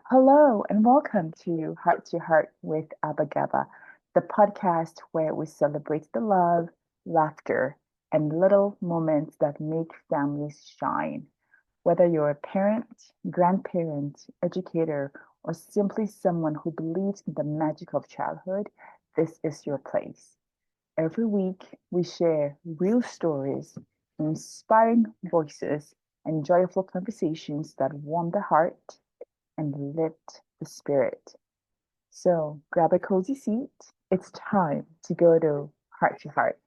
Hello and welcome to Heart with Abagaba, the podcast where we celebrate the love, laughter, and little moments that make families shine. Whether you're a parent, grandparent, educator, or simply someone who believes in the magic of childhood, this is your place. Every week, we share real stories, inspiring voices, and joyful conversations that warm the heart and lift the spirit. So grab a cozy seat. It's time to go to Heart to Heart.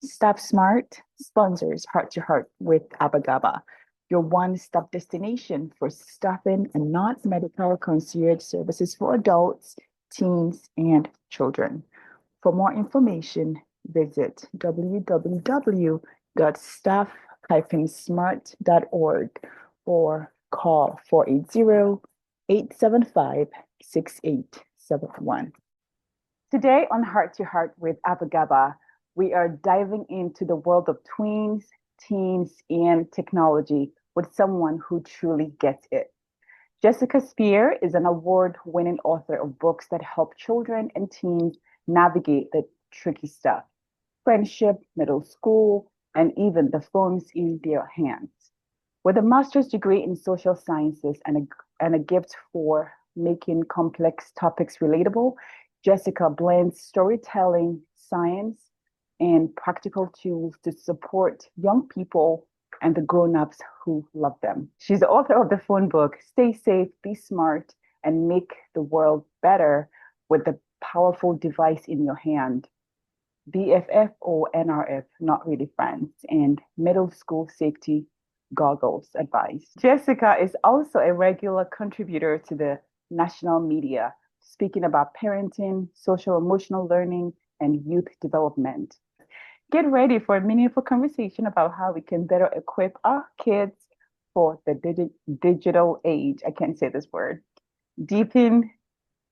Stop Smart sponsors Heart to Heart with Abagaba, your one stop destination for stuffing and not medical concierge services for adults, teens, and children. For more information, visit www.staff-smart.org or call 480-875-6871. Today on Heart to Heart with Abagaba, we are diving into the world of tweens, teens, and technology with someone who truly gets it. Jessica Speer is an award winning author of books that help children and teens navigate the tricky stuff friendship, middle school, and even the phones in their hands. With a master's degree in social sciences and a gift for making complex topics relatable, Jessica blends storytelling, science, and practical tools to support young people and the grown-ups who love them. She's the author of the phone book, Stay Safe, Be Smart, and Make the World Better with the powerful device in your hand. BFF or NRF, not really friends, and middle school safety goggles advice. Jessica is also a regular contributor to the national media, speaking about parenting, social emotional learning, and youth development. Get ready for a meaningful conversation about how we can better equip our kids for the digital age. I can't say this word. Deepen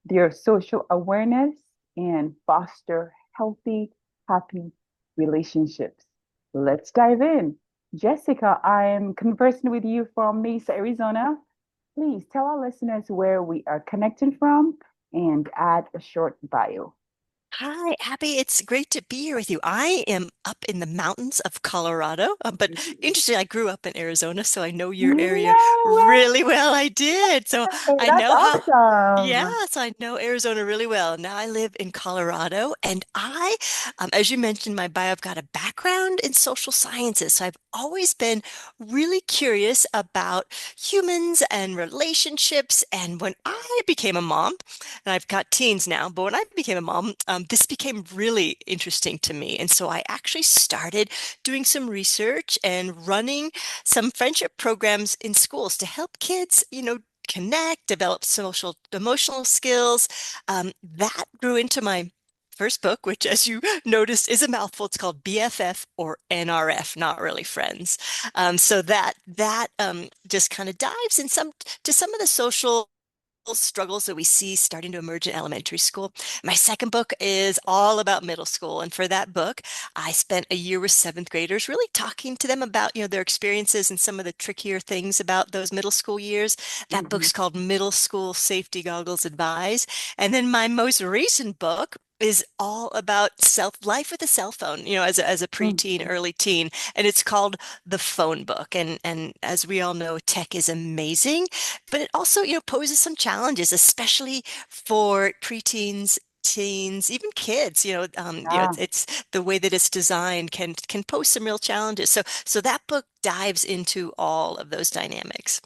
their social awareness and foster healthy, happy relationships. Let's dive in. Jessica, I am conversing with you from Mesa, Arizona. Please tell our listeners where we are connecting from and add a short bio. Hi, Abby. It's great to be here with you. I am up in the mountains of Colorado, but interesting, I grew up in Arizona, so I know your area No really well. I did. So way! I That's know how, yeah, awesome. so I know Arizona really well. Now I live in Colorado, and as you mentioned, in my bio, I've got a background in social sciences. So I've always been really curious about humans and relationships. And when I became a mom, and I've got teens now, but when I became a mom, this became really interesting to me. And so I actually started doing some research and running some friendship programs in schools to help kids, connect, develop social emotional skills. That grew into my first book, which, as you noticed, is a mouthful. It's called BFF or NRF, not really friends. So that just kind of dives in some of the social struggles that we see starting to emerge in elementary school. My second book is all about middle school. And for that book, I spent a year with seventh graders, really talking to them about, their experiences and some of the trickier things about those middle school years. That Mhm. book's called Middle School Safety Goggles Advise. And then my most recent book is all about life with a cell phone, as a preteen, Mhm. early teen. And it's called The Phone Book. And as we all know, tech is amazing, but it also, poses some challenges, especially for preteens, teens, even kids. Yeah. It's the way that it's designed can pose some real challenges. So that book dives into all of those dynamics.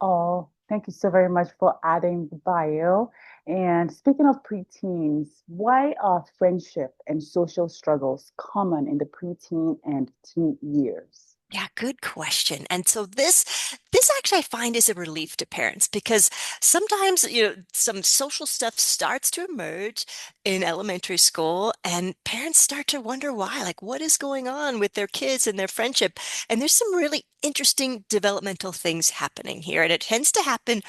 Oh, thank you so very much for adding the bio. And speaking of preteens, why are friendship and social struggles common in the preteen and teen years? Yeah, good question. And so this actually I find is a relief to parents because sometimes, some social stuff starts to emerge in elementary school and parents start to wonder why, like what is going on with their kids and their friendship. And there's some really interesting developmental things happening here. And it tends to happen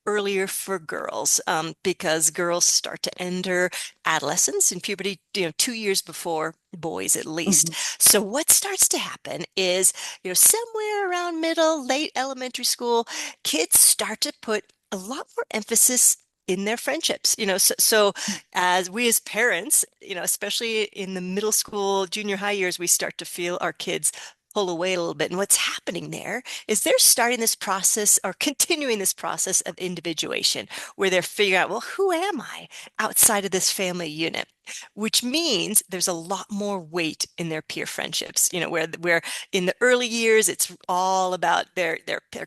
earlier for girls because girls start to enter adolescence and puberty, 2 years before boys at least. Mhm. So what starts to happen is somewhere around middle, late elementary school, kids start to put a lot more emphasis in their friendships. So as we as parents, especially in the middle school, junior high years, we start to feel our kids pull away a little bit. And what's happening there is they're starting this process or continuing this process of individuation where they're figuring out, well, who am I outside of this family unit? Which means there's a lot more weight in their peer friendships, where in the early years it's all about their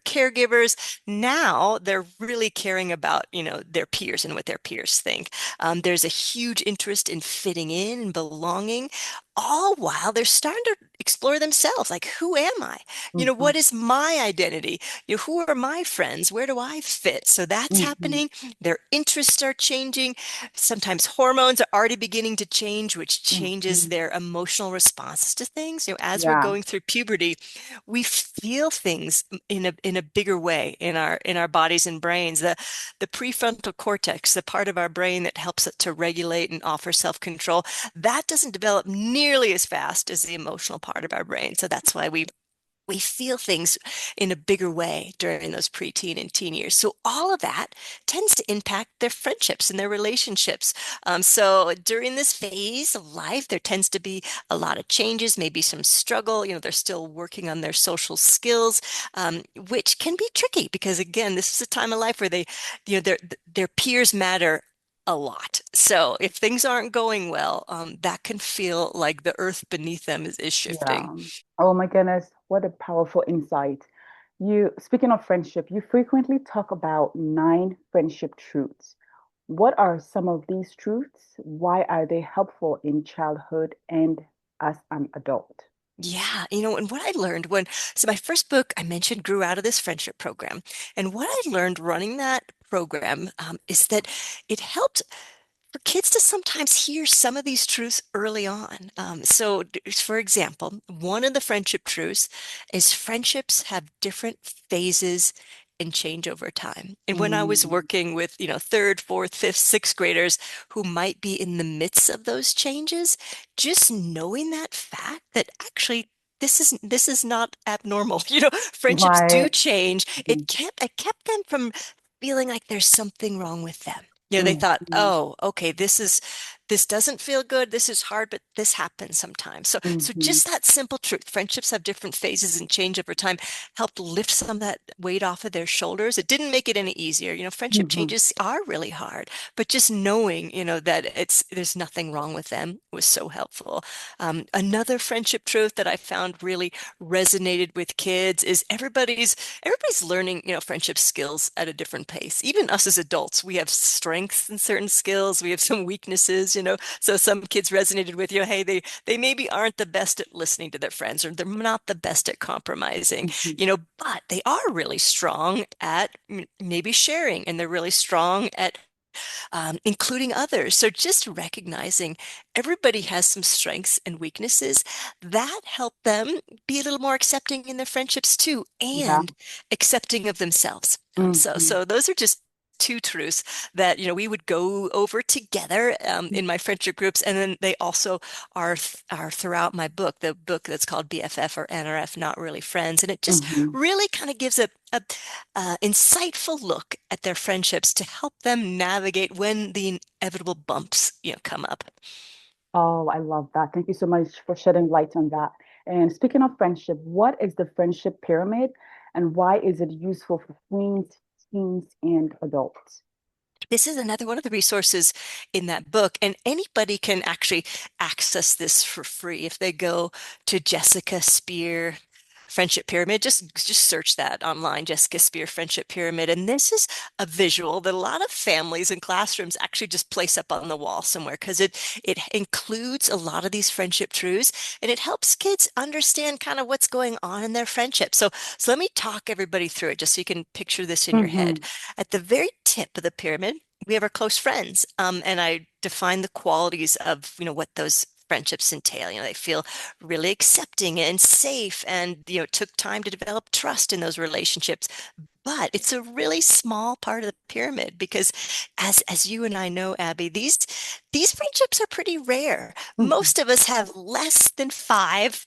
caregivers. Now they're really caring about, their peers and what their peers think. There's a huge interest in fitting in and belonging, all while they're starting to explore themselves. Like, who am I? Hmm. What is my identity? Who are my friends? Where do I fit? So that's Hmm. happening. Their interests are changing. Sometimes hormones are already beginning to change, which changes Hmm. their emotional responses to things. As we're Yeah. going through puberty, we feel things in a bigger way in our bodies and brains. The prefrontal cortex, the part of our brain that helps it to regulate and offer self-control, that doesn't develop nearly as fast as the emotional part of our brain. So that's why we feel things in a bigger way during those preteen and teen years. So all of that tends to impact their friendships and their relationships. So during this phase of life, there tends to be a lot of changes, maybe some struggle. They're still working on their social skills, which can be tricky because again, this is a time of life where their peers matter a lot. So if things aren't going well, that can feel like the earth beneath them is shifting. Yeah. Oh my goodness, what a powerful insight. Speaking of friendship, you frequently talk about 9 friendship truths. What are some of these truths? Why are they helpful in childhood and as an adult? Yeah, and what I learned so my first book I mentioned grew out of this friendship program. And what I learned running that program is that it helped for kids to sometimes hear some of these truths early on. For example, one of the friendship truths is friendships have different phases and change over time. And when I was Mm, working with, third, fourth, fifth, sixth graders who might be in the midst of those changes, just knowing that fact that actually this is not abnormal. Friendships do right. change. Mhm. It kept them from feeling like there's something wrong with them. They thought, Mhm. oh, okay, this doesn't feel good. This is hard, but this happens sometimes. So Mhm. just that simple truth. Friendships have different phases and change over time helped lift some of that weight off of their shoulders. It didn't make it any easier. Friendship Mhm. changes are really hard, but just knowing, that there's nothing wrong with them was so helpful. Another friendship truth that I found really resonated with kids is everybody's learning, friendship skills at a different pace. Even us as adults, we have strengths in certain skills. We have some weaknesses, So some kids resonated with you. Hey, they maybe aren't the best at listening to their friends, or they're not the best at compromising, Mhm. but they are really strong at maybe sharing, and they're really strong at including others. So just recognizing everybody has some strengths and weaknesses that help them be a little more accepting in their friendships too, Yeah. and accepting of themselves. So, Mhm. so those are just two truths that we would go over together in my friendship groups, and then they also are throughout my book, the book that's called BFF or NRF, Not Really Friends, and it just Mhm. really kind of gives a insightful look at their friendships to help them navigate when the inevitable bumps, come up. Oh, I love that. Thank you so much for shedding light on that. And speaking of friendship, what is the friendship pyramid and why is it useful for tweens, teens, and adults? This is another one of the resources in that book, and anybody can actually access this for free if they go to Jessica Speer Friendship Pyramid. Just search that online, Jessica Speer Friendship Pyramid, and this is a visual that a lot of families and classrooms actually just place up on the wall somewhere because it includes a lot of these friendship truths, and it helps kids understand kind of what's going on in their friendship. So let me talk everybody through it just so you can picture this in your head. Mm-hmm. At the very tip of the pyramid, we have our close friends. And I define the qualities of, what those friendships entail. They feel really accepting and safe, and, it took time to develop trust in those relationships. But it's a really small part of the pyramid because as you and I know, Abby, these friendships are pretty rare. Mm-hmm. Most of us have less than five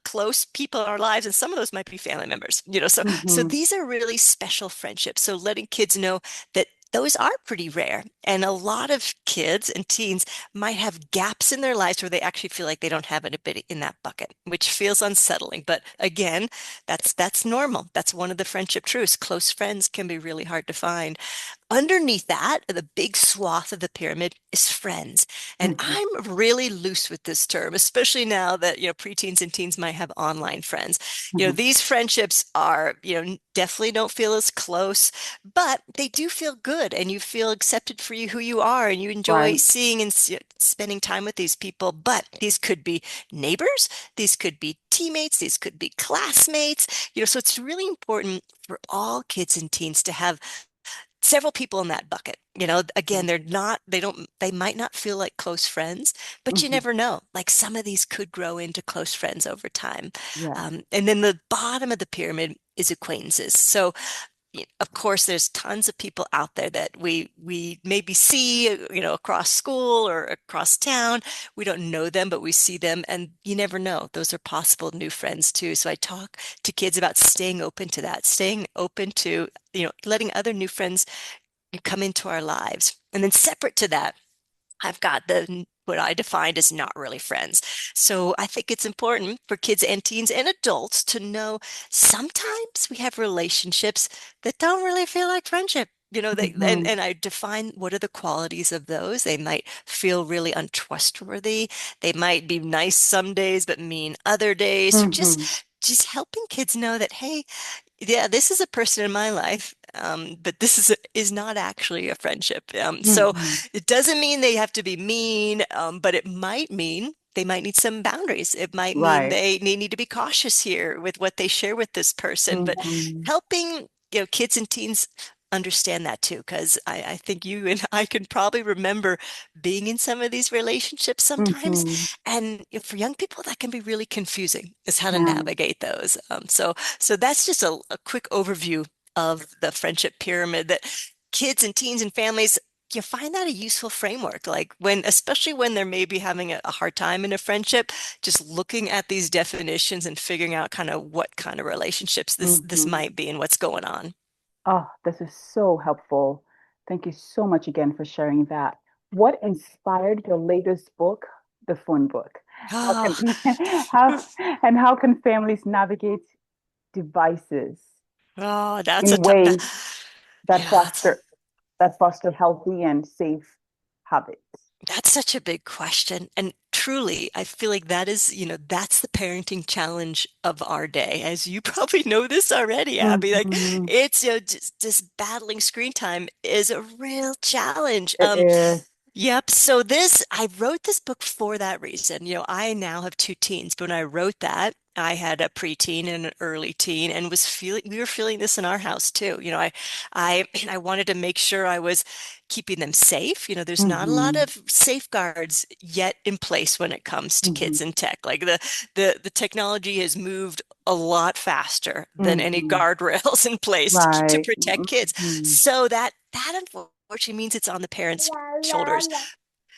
close people in our lives, and some of those might be family members, so Hmm. these are really special friendships. So letting kids know that those are pretty rare. And a lot of kids and teens might have gaps in their lives where they actually feel like they don't have anybody in that bucket, which feels unsettling. But again, that's normal. That's one of the friendship truths. Close friends can be really hard to find. Underneath that, the big swath of the pyramid is friends. And Hmm. I'm really loose with this term, especially now that, preteens and teens might have online friends. Hmm. These friendships are, definitely don't feel as close, but they do feel good and you feel accepted for you who you are and you enjoy Right. seeing and spending time with these people. But these could be neighbors, these could be teammates, these could be classmates, so it's really important for all kids and teens to have several people in that bucket. Again, they might not feel like close friends, but you Hmm. never know. Like some of these could grow into close friends over time. Yes. And then the bottom of the pyramid is acquaintances. So of course, there's tons of people out there that we maybe see, across school or across town. We don't know them, but we see them, and you never know. Those are possible new friends too. So I talk to kids about staying open to that, staying open to, letting other new friends come into our lives. And then separate to that, I've got the what I defined as not really friends. So I think it's important for kids and teens and adults to know sometimes we have relationships that don't really feel like friendship. They and, Hmm. and I define what are the qualities of those. They might feel really untrustworthy. They might be nice some days, but mean other days. So just Hmm. just helping kids know that, hey, yeah, this is a person in my life, but this is not actually a friendship. So Hmm. it doesn't mean they have to be mean, but it might mean they might need some boundaries. It might mean Right. they need to be cautious here with what they share with this person. But Hmm. helping, kids and teens understand that too, because I think you and I can probably remember being in some of these relationships sometimes. Hmm. And for young people, that can be really confusing, is how to Can. navigate those. So that's just a quick overview of the friendship pyramid that kids and teens and families, you find that a useful framework. Like especially when they're maybe having a hard time in a friendship, just looking at these definitions and figuring out kind of what kind of relationships this Hmm. might be and what's going on. Oh, this is so helpful. Thank you so much again for sharing that. What inspired your latest book, the phone book? How can Oh, how can families navigate devices oh, that's a in tough, ways that yeah, that's foster healthy and safe habits? That's such a big question. And truly, I feel like that is, that's the parenting challenge of our day. As you probably know this already, Abby, like Hmm. it's, just battling screen time is a real challenge. It is. Yep. I wrote this book for that reason. I now have two teens, but when I wrote that, I had a preteen and an early teen and we were feeling this in our house too. I wanted to make sure I was keeping them safe. There's not a lot Hmm. of safeguards yet in place when it comes to Hmm. kids and tech. Like the technology has moved a lot faster than any Hmm. guardrails in place to Right. protect kids. Hmm. So that unfortunately means it's on the parents' shoulders.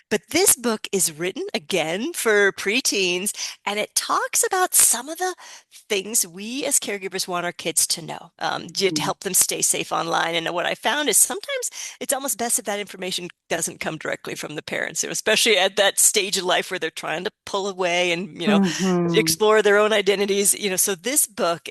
But this book is written again for preteens, and it talks about some of the things we as caregivers want our kids to know, to Hmm. help them stay safe online. And what I found is sometimes it's almost best if that information doesn't come directly from the parents, especially at that stage of life where they're trying to pull away and, Hmm. explore their own identities. So this book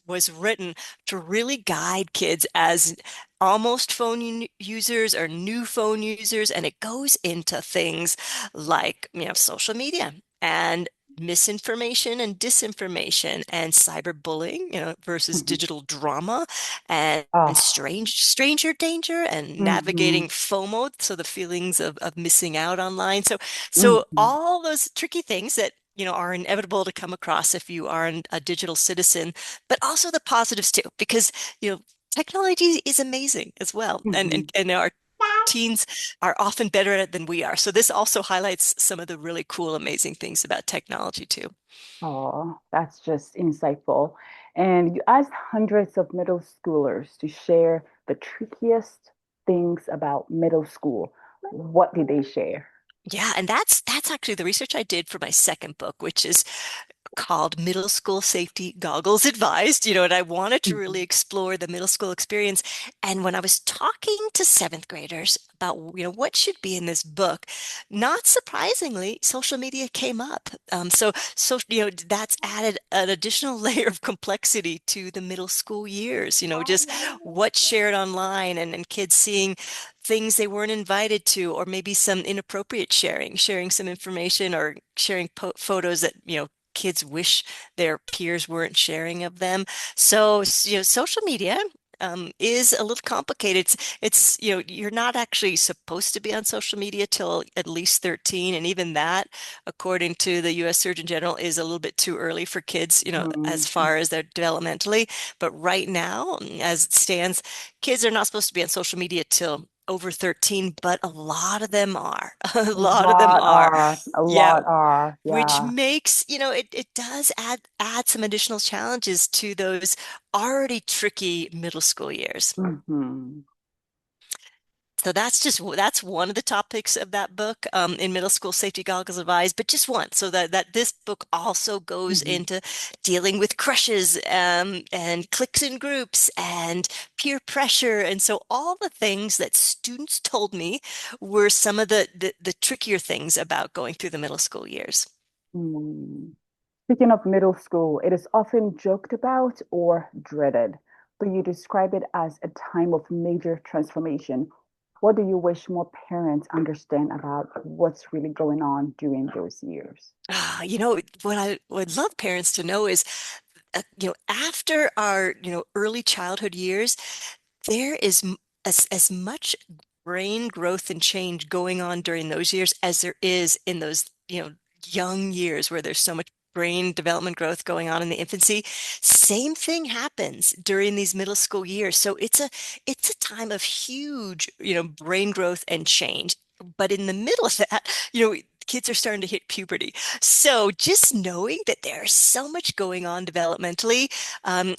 was written to really guide kids as almost phone users or new phone users, and it goes into things like social media and misinformation and disinformation and cyberbullying, versus Hmm. digital drama and Oh. stranger danger and Hmm. navigating FOMO, so the feelings of missing out online. So Hmm. all those tricky things that are inevitable to come across if you are a digital citizen, but also the positives too, because technology is amazing as well. And, Hmm. and, and our teens are often better at it than we are. So this also highlights some of the really cool, amazing things about technology too. Oh, that's just insightful. And you asked hundreds of middle schoolers to share the trickiest things about middle school. What did they share? Yeah, and that's actually the research I did for my second book, which is called Middle School Safety Goggles Advised, and I wanted to really Mhm. explore the middle school experience. And when I was talking to seventh graders about, what should be in this book, not surprisingly, social media came up. So that's added an additional layer of complexity to the middle school years, just what's shared online and kids seeing things they weren't invited to, or maybe some inappropriate sharing some information or sharing photos that, kids wish their peers weren't sharing of them. So, social media is a little complicated. You're not actually supposed to be on social media till at least 13. And even that, according to the US Surgeon General, is a little bit too early for kids, as Mhm. far as they're developmentally. But right now, as it stands, kids are not supposed to be on social media till over 13, but a lot of them are. A A lot of them lot are. are, a Yeah, lot are, which yeah. makes, it does add some additional challenges to those already tricky middle school years. Hmm. So that's one of the topics of that book, in Middle School Safety Goggles Advised, but just one. So that this book also goes Hmm. into dealing with crushes, and cliques and groups and peer pressure, and so all the things that students told me were some of the trickier things about going through the middle school years. Mm. Speaking of middle school, it is often joked about or dreaded, but you describe it as a time of major transformation. What do you wish more parents understand about what's really going on during those years? What I would love parents to know is, after our, early childhood years, there is as much brain growth and change going on during those years as there is in those, young years where there's so much brain development growth going on in the infancy. Same thing happens during these middle school years. So it's a time of huge, brain growth and change. But in the middle of that, kids are starting to hit puberty. So just knowing that there's so much going on developmentally,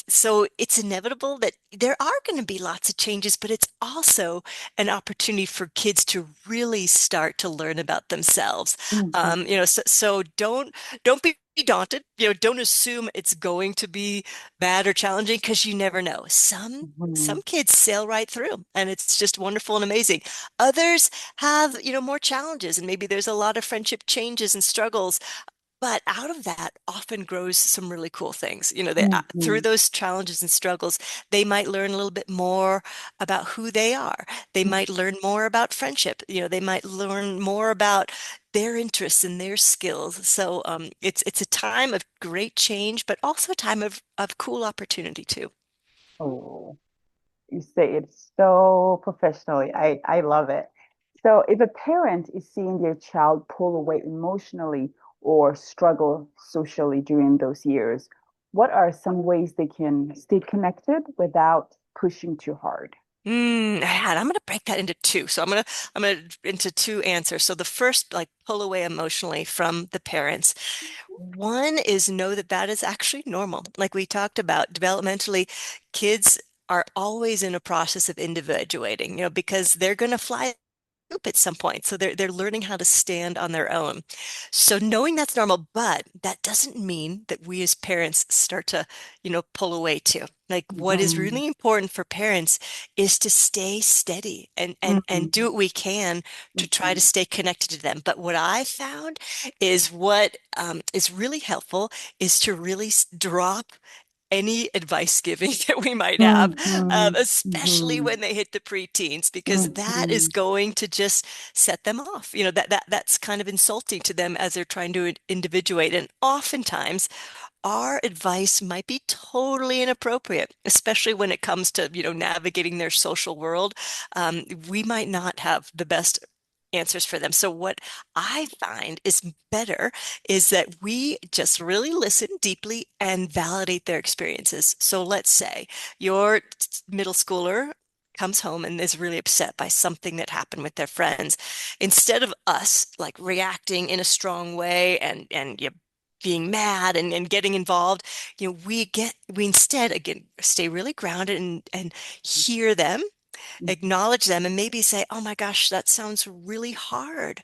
so it's inevitable that there are going to be lots of changes, but it's also an opportunity for kids to really start to learn about themselves. Hmm. So don't be daunted. Don't assume it's going to be bad or challenging, because you never know. Some Hmm. kids sail right through, and it's just wonderful and amazing. Others have, more challenges, and maybe there's a lot of friendship changes and struggles, but out of that often grows some really cool things. Through Hmm. those challenges and struggles, they might learn a little bit more about who they are. They might learn more about friendship. They might learn more about their interests and their skills. So, it's a time of great change, but also a time of cool opportunity too. Oh, you say it so professionally. I love it. So, if a parent is seeing their child pull away emotionally or struggle socially during those years, what are some ways they can stay connected without pushing too hard? And I'm going to break that into two. So I'm going to into two answers. So the first, like, pull away emotionally from the parents. One is know that that is actually normal. Like we talked about, developmentally, kids are always in a process of individuating, because they're going to fly at some point. So they're learning how to stand on their own. So knowing that's normal, but that doesn't mean that we as parents start to, pull away too. Like, what is Mhm. really important for parents is to stay steady and do Mhm. what we can to try to Mhm. stay connected to them. But what I found is what, is really helpful is to really drop any advice giving that we might have, Mhm. especially Mhm. when they hit the preteens, because that is Mhm. going to just set them off. That's kind of insulting to them as they're trying to individuate. And oftentimes, our advice might be totally inappropriate, especially when it comes to, navigating their social world. We might not have the best answers for them. So what I find is better is that we just really listen deeply and validate their experiences. So let's say your middle schooler comes home and is really upset by something that happened with their friends. Instead of us like reacting in a strong way and being mad and getting involved, we instead again stay really grounded and hear them, acknowledge them and maybe say, "Oh my gosh, that sounds really hard.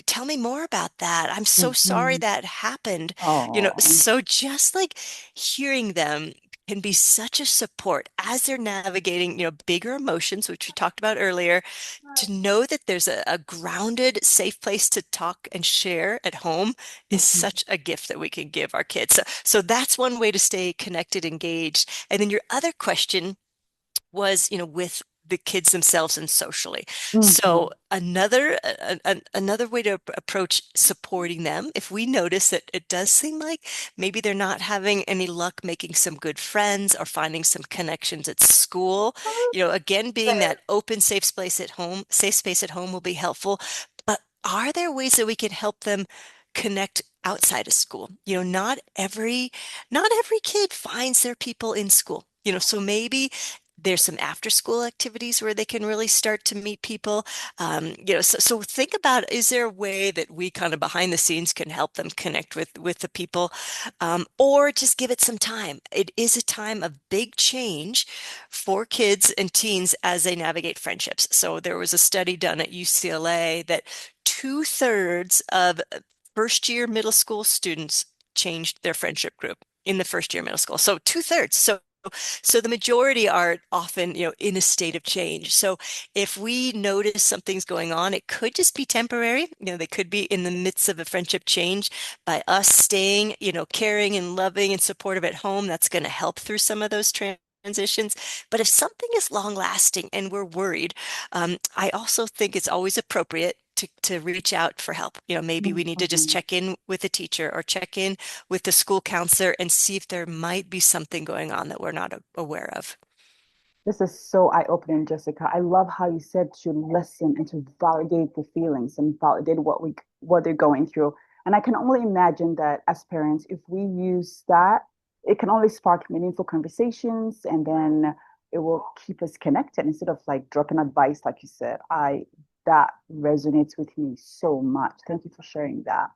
Tell me more about that. I'm so sorry Mm-hmm. that happened." Oh. So just like hearing them can be such a support as they're navigating, bigger emotions, which we talked about earlier, to know that there's a grounded, safe place to talk and share at home is Mhm. such a gift that we can give our kids. So that's one way to stay connected, engaged. And then your other question was, with the kids themselves and socially. So Mhm. another way to approach supporting them, if we notice that it does seem like maybe they're not having any luck making some good friends or finding some connections at school, again, being that open, safe space at home will be helpful. But are there ways that we can help them connect outside of school? Not every kid finds their people in school. So maybe there's some after school activities where they can really start to meet people. So think about, is there a way that we kind of behind the scenes can help them connect with the people, or just give it some time. It is a time of big change for kids and teens as they navigate friendships. So there was a study done at UCLA that two-thirds of first year middle school students changed their friendship group in the first year middle school. So two-thirds. So the majority are often, in a state of change. So if we notice something's going on, it could just be temporary. They could be in the midst of a friendship change. By us staying, caring and loving and supportive at home, that's going to help through some of those transitions. But if something is long lasting and we're worried, I also think it's always appropriate to reach out for help. Maybe we need to just Mhm. check in with a teacher or check in with the school counselor and see if there might be something going on that we're not aware of. This is so eye-opening, Jessica. I love how you said to listen and to validate the feelings and validate what they're going through. And I can only imagine that as parents, if we use that, it can only spark meaningful conversations and then it will keep us connected instead of like dropping advice, like you said. I That resonates with me so much. Thank you for sharing that.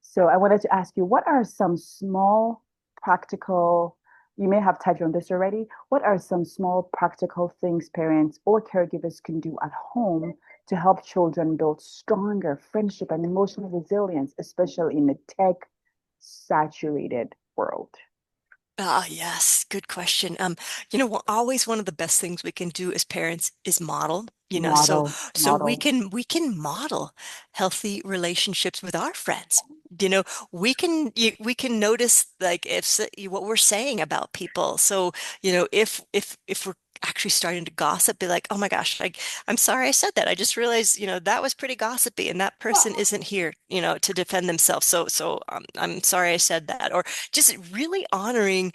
So I wanted to ask you, what are some small, practical, you may have touched on this already, what are some small, practical things parents or caregivers can do at home to help children build stronger friendship and emotional resilience, especially in a tech-saturated world? Ah, yes, good question. Always one of the best things we can do as parents is model, so Model, so we model. can we can model healthy relationships with our friends. We can notice like what we're saying about people. So, if we're actually starting to gossip, be like, "Oh my gosh, I'm sorry I said that. I just realized, that was pretty gossipy and that person isn't here, to defend themselves. So I'm sorry I said that." Or just really honoring,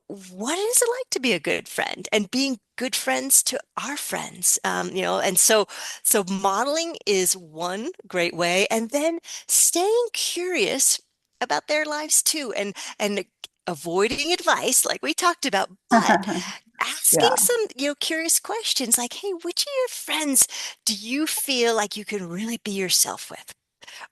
what is it like to be a good friend and being good friends to our friends. And so modeling is one great way, and then staying curious about their lives too, and avoiding advice like we talked about, but asking Yeah. some, curious questions like, "Hey, which of your friends do you feel like you can really be yourself with?"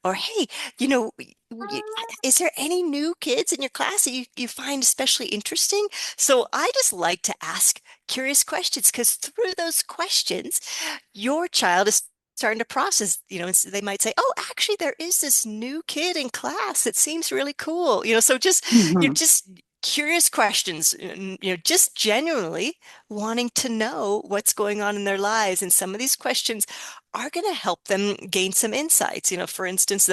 Or, "Hey, you know, y- is there any new kids in your class that you find especially interesting?" So I just like to ask curious questions, because through those questions, your child is starting to process, and so they might say, "Oh, actually, there is this new kid in class that seems really cool." So Mhm. just curious questions, and, just genuinely wanting to know what's going on in their lives. And some of these questions are going to help them gain some insights. For instance,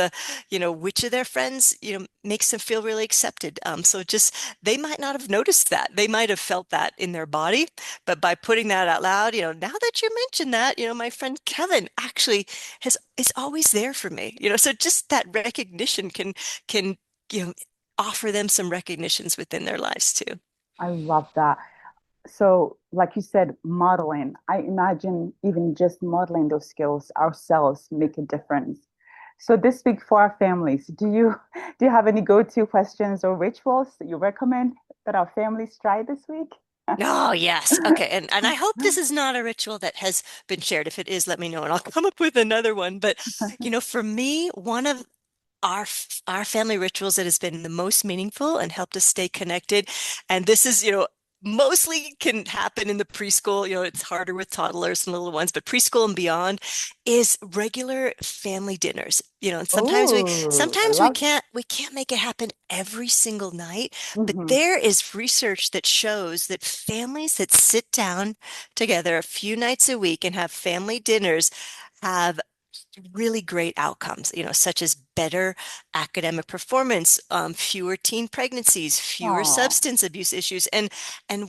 which of their friends, makes them feel really accepted. So just, they might not have noticed that. They might have felt that in their body, but by putting that out loud, now that you mention that, my friend Kevin actually is always there for me. So just that recognition can, you know, offer them some recognitions within their lives too. I love that. So, like you said, modeling, I imagine even just modeling those skills ourselves make a difference. So this week for our families, do you have any go-to questions or rituals that you recommend that our families try this week? Oh, yes. Okay. And I hope this is not a ritual that has been shared. If it is, let me know and I'll come up with another one. But, for me, one of our family rituals that has been the most meaningful and helped us stay connected. And this is, mostly can happen in the preschool. It's harder with toddlers and little ones, but preschool and beyond is regular family dinners. And Oh, I sometimes we love. can't make it happen every single night, but Hmm. there is research that shows that families that sit down together a few nights a week and have family dinners have really great outcomes, such as better academic performance, fewer teen pregnancies, fewer Oh. substance abuse issues. And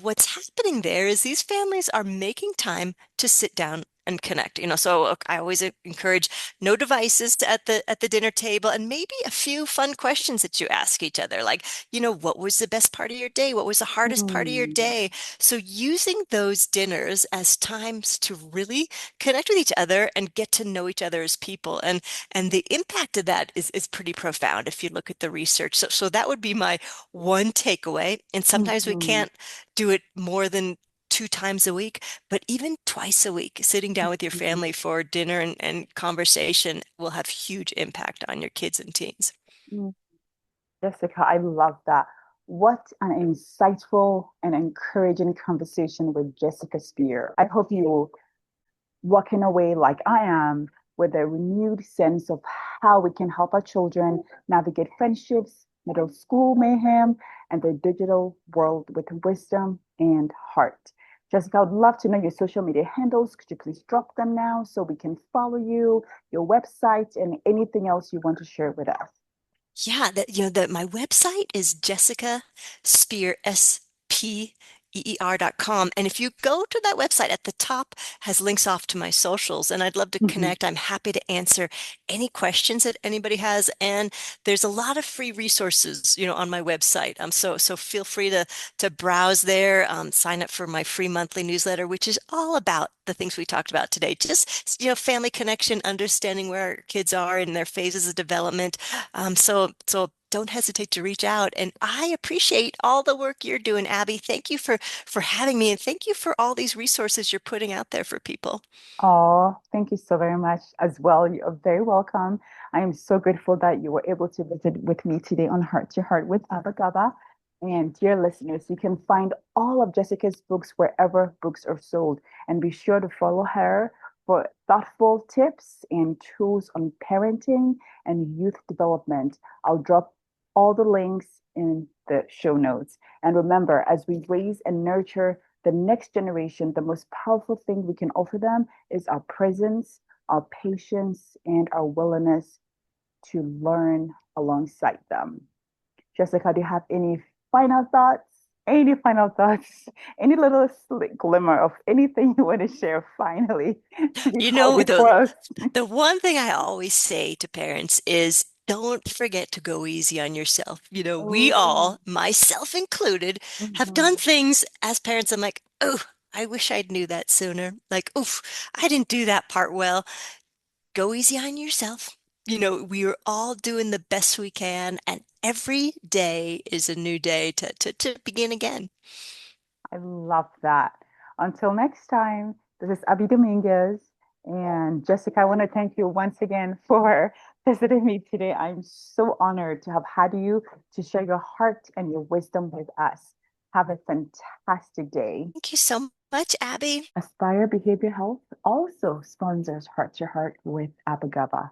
what's happening there is these families are making time to sit down and connect. So I always encourage no devices at the dinner table, and maybe a few fun questions that you ask each other, like, what was the best part of your day? What was the hardest part of your Mm, day? So using those dinners as times to really connect with each other and get to know each other as people. And the impact of that is pretty profound if you look at the research. So that would be my one takeaway. And sometimes we mhm, can't do it more than 2 times a week, but even twice a week, sitting down with your mhm, family for dinner and conversation will have huge impact on your kids and teens. mm. Jessica, I love that. What an insightful and encouraging conversation with Jessica Spear. I hope you walking away like I am with a renewed sense of how we can help our children navigate friendships, middle school mayhem, and the digital world with wisdom and heart. Jessica, I would love to know your social media handles. Could you please drop them now so we can follow you, your website, and anything else you want to share with us? Yeah, that my website is Jessica Spear, SPEER.com. And if you go to that website at the top has links off to my socials, and I'd love to Mhm. connect. I'm happy to answer any questions that anybody has. And there's a lot of free resources, on my website. So feel free to browse there, sign up for my free monthly newsletter, which is all about the things we talked about today. Just, family connection, understanding where our kids are in their phases of development, so don't hesitate to reach out. And I appreciate all the work you're doing, Abby. Thank you for having me, and thank you for all these resources you're putting out there for people. Oh, thank you so very much as well. You're very welcome. I am so grateful that you were able to visit with me today on Heart to Heart with Abba Gaba. And dear listeners, you can find all of Jessica's books wherever books are sold. And be sure to follow her for thoughtful tips and tools on parenting and youth development. I'll drop all the links in the show notes. And remember, as we raise and nurture the next generation, the most powerful thing we can offer them is our presence, our patience, and our willingness to learn alongside them. Jessica, do you have any final thoughts? Any final thoughts? Any little glimmer of anything you want to share finally You before know, we the close? the one thing I always say to parents is don't forget to go easy on yourself. We Oh, all, myself included, have done mhm. things as parents. I'm like, oh, I wish I'd knew that sooner. Like, oof, I didn't do that part well. Go easy on yourself. We are all doing the best we can, and every day is a new day to begin again. I love that. Until next time, this is Abby Dominguez. And Jessica, I want to thank you once again for visiting me today. I'm so honored to have had you to share your heart and your wisdom with us. Have a fantastic day. Thank you so much, Abby. Aspire Behavior Health also sponsors Heart to Heart with Abagaba.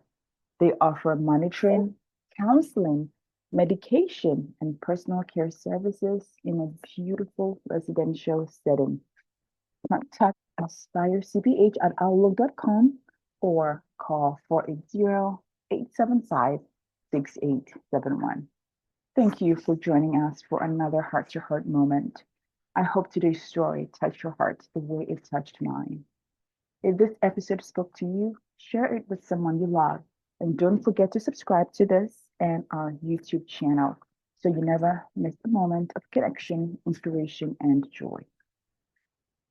They offer monitoring, counseling, medication, and personal care services in a beautiful residential setting. Contact Aspire CBH at outlook.com or call 480-875-6871. Thank you for joining us for another heart to heart moment. I hope today's story touched your heart the way it touched mine. If this episode spoke to you, share it with someone you love. And don't forget to subscribe to this and our YouTube channel so you never miss a moment of connection, inspiration, and joy.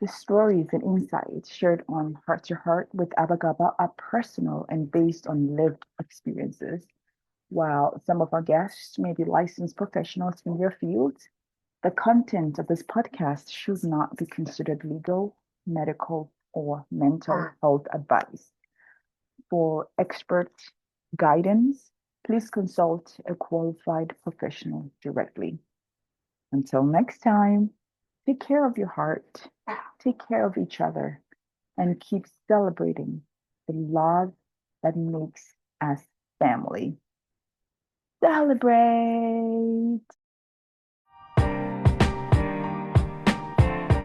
The stories and insights shared on Heart to Heart with Abagaba are personal and based on lived experiences. While some of our guests may be licensed professionals in their fields, the content of this podcast should not be considered legal, medical, or mental health advice. For expert guidance, please consult a qualified professional directly. Until next time. Take care of your heart, take care of each other, and keep celebrating the love that makes us family. Celebrate!